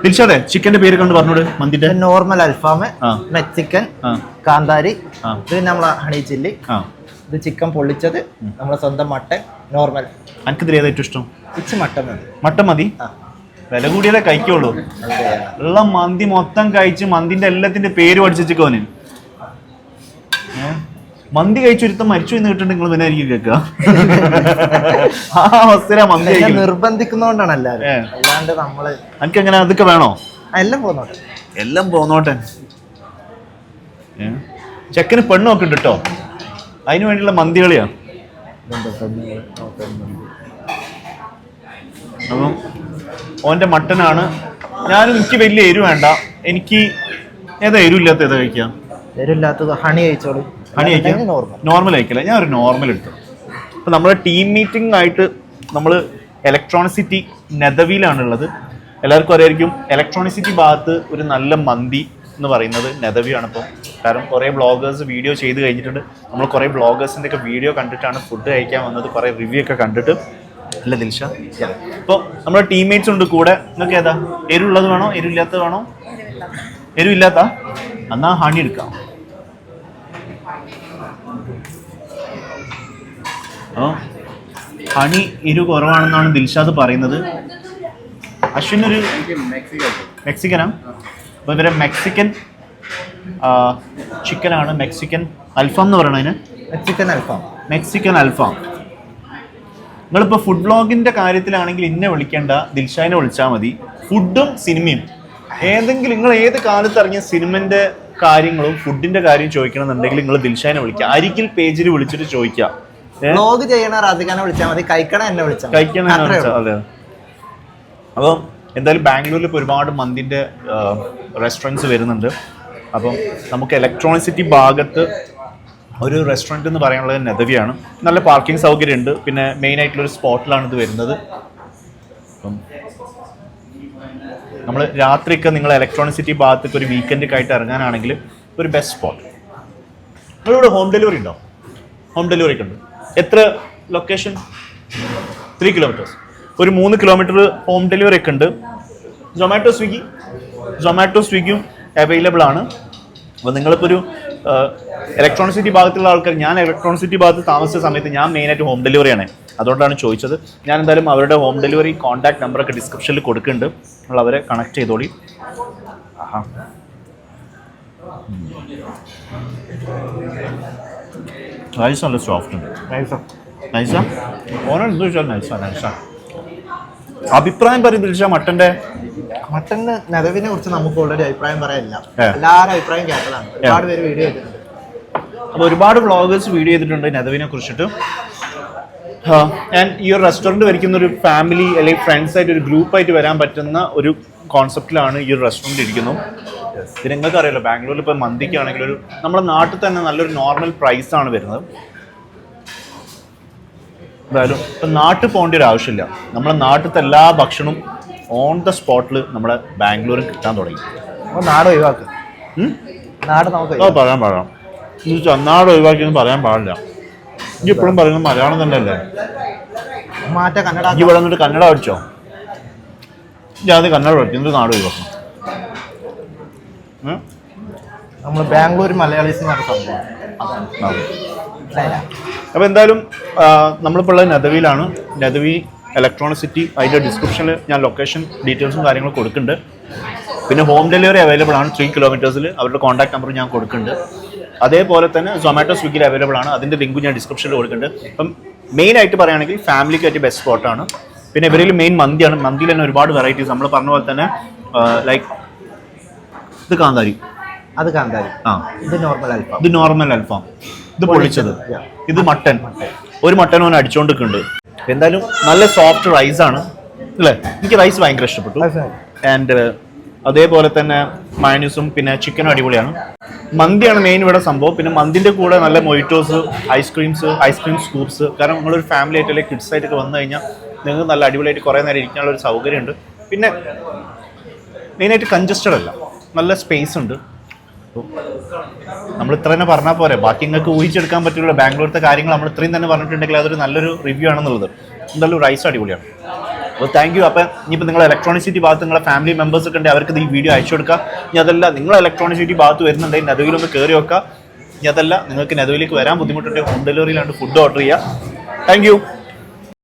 ദിൽഷാദേ ചിക്കന്റെ പേര് കണ്ട് പറഞ്ഞോട്. മന്തിന്റെ നോർമൽ അൽഫാം, മെക്സിക്കൻ, കാന്താരി, ഇത് നമ്മളെ ഹണി ചില്ലി, ഇത് ചിക്കൻ പൊള്ളിച്ചത്, നമ്മളെ സ്വന്തം മട്ടൻ നോർമൽ. എനിക്കിതിൽ ഏതാ ഏറ്റവും ഇഷ്ടം? മട്ടൻ മതി. മട്ടൻ മതി. വില കൂടിയതേ കഴിക്കുള്ളൂ. ഉള്ള മന്തി മൊത്തം കഴിച്ച് മന്തിന്റെ എല്ലാത്തിന്റെ പേര് പഠിച്ചോന്. മന്തി കഴിച്ചൊരുത്തം മരിച്ചു എന്ന് കേട്ടിട്ട് നിങ്ങൾ പിന്നെ ആയിരിക്കും കേൾക്കുക. ആ അവസ്ഥയിലാ മന്തി നിർബന്ധിക്കുന്നോണ്ടാണ് എല്ലാവരും. അല്ലാണ്ട് നമ്മള് എനിക്ക് എങ്ങനെ അതൊക്കെ വേണോ? എല്ലാം പോന്നോട്ടെ, എല്ലാം പോന്നോട്ടെ. ചെക്കന് പെണ്ണ് നോക്കണ്ട് കേട്ടോ, അതിനു വേണ്ടിയുള്ള മന്തി കളിയാ. അപ്പം ഓന്റെ മട്ടനാണ്. എനിക്ക് വലിയ എരിവ് വേണ്ട. എനിക്ക് ഏതാ എരിവില്ലാത്ത ഏതാ കഴിക്കാം? എരിവില്ലാത്തത് ഹണി കഴിച്ചോളൂ. ഹണി കഴിക്കാം. നോർമൽ കഴിക്കില്ല. ഞാൻ ഒരു നോർമൽ എടുത്തു. അപ്പം നമ്മുടെ ടീം മീറ്റിംഗ് ആയിട്ട് നമ്മൾ ഇലക്ട്രോണിസിറ്റി നെതവിയിലാണുള്ളത്. എല്ലാവർക്കും അറിയായിരിക്കും ഇലക്ട്രോണിസിറ്റി ഭാഗത്ത് ഒരു നല്ല മന്തി എന്ന് പറയുന്നത് നെതവിയാണ്. ഇപ്പം കാരണം കുറേ ബ്ലോഗേഴ്സ് വീഡിയോ ചെയ്ത് കഴിഞ്ഞിട്ടുണ്ട്. നമ്മൾ കുറേ ബ്ലോഗേഴ്സിൻ്റെ ഒക്കെ വീഡിയോ കണ്ടിട്ടാണ് ഫുഡ് കഴിക്കാൻ വന്നത്. കുറേ റിവ്യൂ ഒക്കെ കണ്ടിട്ട്. അല്ല ദിൽഷ? ഇപ്പോൾ നമ്മുടെ ടീംമേറ്റ്സ് ഉണ്ട് കൂടെ. നിങ്ങൾക്ക് ഏതാ എരിവുള്ളത് വേണോ എരിവില്ലാത്തത് വേണോ? എരിവില്ലാത്ത എന്നാ ഹണി എടുക്കാം. അപ്പോൾ ഹണി എരിവ് കുറവാണെന്നാണ് ദിൽഷാദ് പറയുന്നത്. അശ്വിനൊരു മെക്സിക്കനാ? അപ്പോൾ ഇവരെ മെക്സിക്കൻ ചിക്കനാണ്. മെക്സിക്കൻ അൽഫാം എന്ന് പറയണ അതിന്. മെക്സിക്കൻ അൽഫാം. നിങ്ങളിപ്പോൾ ഫുഡ് വ്ളോഗിൻ്റെ കാര്യത്തിലാണെങ്കിൽ ഇന്നെ വിളിക്കേണ്ട, ദിൽഷാനെ വിളിച്ചാൽ മതി. ഫുഡും സിനിമയും ഏതെങ്കിലും നിങ്ങൾ ഏത് കാലത്ത് ഇറങ്ങിയ സിനിമൻ്റെ കാര്യങ്ങളും ഫുഡിൻ്റെ കാര്യം ചോദിക്കണമെന്നുണ്ടെങ്കിൽ നിങ്ങൾ ദിൽഷാനെ വിളിക്കുക. അരികിൽ പേജിൽ വിളിച്ചിട്ട് ചോദിക്കുക. വ്ളോഗ് ചെയ്യണ റാസിഖാനെ വിളിച്ചാൽ മതി, കഴിക്കണം എന്നെ വിളിച്ചാൽ. അതെ. അപ്പോൾ എന്തായാലും ബാംഗ്ലൂരിൽ ഇപ്പോൾ ഒരുപാട് മന്തിൻ്റെ റെസ്റ്റോറൻറ്റ്സ് വരുന്നുണ്ട്. അപ്പം നമുക്ക് ഇലക്ട്രോണിസിറ്റി ഭാഗത്ത് ഒരു റെസ്റ്റോറൻറ്റ് എന്ന് പറയാനുള്ളത് നെതവിയാണ്. നല്ല പാർക്കിംഗ് സൗകര്യം ഉണ്ട്. പിന്നെ മെയിൻ ആയിട്ടുള്ളൊരു സ്പോട്ടിലാണ് ഇത് വരുന്നത്. അപ്പം നമ്മൾ രാത്രിയൊക്കെ നിങ്ങൾ ഇലക്ട്രോണിസിറ്റി ഭാഗത്തേക്ക് ഒരു വീക്കെൻഡൊക്കെ ആയിട്ട് ഇറങ്ങാനാണെങ്കിൽ ഒരു ബെസ്റ്റ് സ്പോട്ട്. നിങ്ങളിവിടെ ഹോം ഡെലിവറി ഉണ്ടോ? ഹോം ഡെലിവറി ഒക്കെ ഉണ്ട്. എത്ര ലൊക്കേഷൻ? 3 കിലോമീറ്റേഴ്സ്. ഒരു 3 കിലോമീറ്റർ ഹോം ഡെലിവറി ഒക്കെ ഉണ്ട്. സൊമാറ്റോ സ്വിഗ്ഗിയും അവൈലബിൾ ആണ്. അപ്പോൾ നിങ്ങളിപ്പോൾ ഒരു ഇലക്ട്രോണിസിറ്റി ഭാഗത്തുള്ള ആൾക്കാർ, ഞാൻ ഇലക്ട്രോണിസിറ്റി ഭാഗത്ത് താമസിച്ച സമയത്ത് ഞാൻ മെയിനായിട്ട് ഹോം ഡെലിവറിയാണ്. അതുകൊണ്ടാണ് ചോദിച്ചത്. ഞാൻ എന്തായാലും അവരുടെ ഹോം ഡെലിവറി കോൺടാക്ട് നമ്പറൊക്കെ ഡിസ്ക്രിപ്ഷനിൽ കൊടുക്കുന്നുണ്ട്. നിങ്ങൾ അവരെ കണക്ട് ചെയ്തോളി. റൈസ് നല്ല സോഫ്റ്റ് ഉണ്ട്. നൈസാ ഓനെന്ത് ചോദിച്ചാൽ നൈസാ. അഭിപ്രായം പറയും ദിൽഷ മട്ടന്റെ നെതവിനെ കുറിച്ച് നമുക്ക് ഓൾറെഡി അഭിപ്രായം പറയാനില്ല. എല്ലാവരും അഭിപ്രായം കേട്ടതാണ്. ഒരുപാട് പേര് വീഡിയോ ചെയ്തിട്ടുണ്ട്. അപ്പോൾ ഒരുപാട് വ്ളോഗേഴ്സ് വീഡിയോ ചെയ്തിട്ടുണ്ട് നെതവിനെ കുറിച്ചിട്ട്. ആൻഡ് ഈ ഒരു റെസ്റ്റോറൻറ്റ് വരിക്കുന്ന ഒരു ഫാമിലി അല്ലെങ്കിൽ ഫ്രണ്ട്സ് ആയിട്ട് ഒരു ഗ്രൂപ്പായിട്ട് വരാൻ പറ്റുന്ന ഒരു കോൺസെപ്റ്റിലാണ് ഈ ഒരു റെസ്റ്റോറൻറ്റ് ഇരിക്കുന്നത്. ഇത് നിങ്ങൾക്ക് അറിയാലോ, ബാംഗ്ലൂരിൽ ഇപ്പോൾ മന്തിക്കാണെങ്കിൽ ഒരു നമ്മുടെ നാട്ടിൽ തന്നെ നല്ലൊരു നോർമൽ പ്രൈസാണ് വരുന്നത്. എന്തായാലും ഇപ്പം നാട്ടിൽ പോകേണ്ട ഒരു ആവശ്യമില്ല. നമ്മുടെ നാട്ടിലത്തെ എല്ലാ ഭക്ഷണവും ഓൺ ദ സ്പോട്ടിൽ നമ്മുടെ ബാംഗ്ലൂരിൽ കിട്ടാൻ തുടങ്ങി. നാട് ഒഴിവാക്കുക. നാട് നമുക്ക് പറയാൻ പാടാം. നാട് ഒഴിവാക്കിയെന്ന് പറയാൻ പാടില്ല. ഇനി ഇപ്പോഴും പറയുന്നത് മലയാളം തന്നെയല്ലേ? ഈ ഇവിടെ വന്നിട്ട് കന്നഡ പഠിച്ചോ? ഞാൻ കന്നഡ പഠിച്ചു. എന്നിട്ട് നാട് ഒഴിവാക്കണം. നമ്മൾ ബാംഗ്ലൂർ മലയാളീസ് എന്ന് പറഞ്ഞ സംഭവം. അപ്പോൾ എന്തായാലും നമ്മളിപ്പോൾ ഉള്ളത് നെതവിയിലാണ്. നെതവി ഇലക്ട്രോണിസിറ്റി. അതിൻ്റെ ഡിസ്ക്രിപ്ഷനിൽ ഞാൻ ലൊക്കേഷൻ ഡീറ്റെയിൽസും കാര്യങ്ങളും കൊടുക്കുന്നുണ്ട്. പിന്നെ ഹോം ഡെലിവറി അവൈലബിൾ ആണ് 3 കിലോമീറ്റേഴ്സിൽ. അവരുടെ കോൺടാക്ട് നമ്പർ ഞാൻ കൊടുക്കുന്നുണ്ട്. അതേപോലെ തന്നെ സൊമാറ്റോ സ്വിഗ്ഗിയിൽ അവൈലബിൾ ആണ്. അതിൻ്റെ ലിങ്ക് ഞാൻ ഡിസ്ക്രിപ്ഷനിൽ കൊടുക്കുന്നുണ്ട്. അപ്പം മെയിൻ ആയിട്ട് പറയുകയാണെങ്കിൽ ഫാമിലിക്കായിട്ട് ബെസ്റ്റ് സ്പോട്ടാണ്. പിന്നെ ഇവരിൽ മെയിൻ മന്തിയാണ്. മന്തിയിൽ തന്നെ ഒരുപാട് വെറൈറ്റീസ്. നമ്മൾ പറഞ്ഞ പോലെ തന്നെ ലൈക്ക് ഇത് കാന്താരി, ഇത് നോർമൽ അൽഫാം, ഇത് പൊള്ളിച്ചത്, ഇത് മട്ടൻ. ഒരു മട്ടൻ ഓൻ അടിച്ചുകൊണ്ടിരിക്കുന്നുണ്ട്. എന്തായാലും നല്ല സോഫ്റ്റ് റൈസാണ് അല്ലേ? എനിക്ക് റൈസ് ഭയങ്കര ഇഷ്ടപ്പെട്ടു. ആൻഡ് അതേപോലെ തന്നെ മയണീസും പിന്നെ ചിക്കനും അടിപൊളിയാണ്. മന്തിയാണ് മെയിൻ ഇവിടെ സംഭവം. പിന്നെ മന്തിൻ്റെ കൂടെ നല്ല മൊയ്റ്റോസ്, ഐസ്ക്രീം സ്കൂപ്സ്. കാരണം നിങ്ങളൊരു ഫാമിലി ആയിട്ട് അല്ലെങ്കിൽ കിഡ്സ് ആയിട്ടൊക്കെ വന്നു കഴിഞ്ഞാൽ നിങ്ങൾക്ക് നല്ല അടിപൊളിയായിട്ട് കുറേ നേരം ഇരിക്കാനുള്ള ഒരു സൗകര്യമുണ്ട്. പിന്നെ മെയിനായിട്ട് കൺജസ്റ്റഡ് അല്ല, നല്ല സ്പേസ് ഉണ്ട്. നമ്മൾ ഇത്ര തന്നെ പറഞ്ഞാൽ പോരെ, ബാക്കി നിങ്ങൾക്ക് ഊഹിച്ചെടുക്കാൻ പറ്റില്ല. ബാംഗ്ലൂരിലത്തെ കാര്യങ്ങൾ നമ്മൾ ഇത്രയും തന്നെ പറഞ്ഞിട്ടുണ്ടെങ്കിൽ അതൊരു നല്ലൊരു റിവ്യൂ ആണെന്നുള്ളത്. എന്തായാലും റൈസ് അടിപൊളിയാണ്. അപ്പോൾ താങ്ക് യു. അപ്പം ഇനിയിപ്പോൾ നിങ്ങൾ ഇലക്ട്രോണിക് സിറ്റി ഭാഗത്ത് നിങ്ങളെ ഫാമിലി മെമ്പേഴ്സ് ഒക്കെ ഉണ്ട്, അവർക്ക് ഈ വീഡിയോ അയച്ചു കൊടുക്കുക. ഇനി അതല്ല നിങ്ങൾ ഇലക്ട്രോണിക് സിറ്റി ഭാഗത്ത് വരുന്നുണ്ടെങ്കിൽ നദുവിലൊന്ന് കയറി വെക്കുക. ഇനി അതല്ല നിങ്ങൾക്ക് നദുവിലേക്ക് വരാൻ ബുദ്ധിമുട്ടുണ്ടെങ്കിൽ ഹോം ഡെലിവറിയിലാണ് ഫുഡ് ഓർഡർ ചെയ്യുക. Thank you.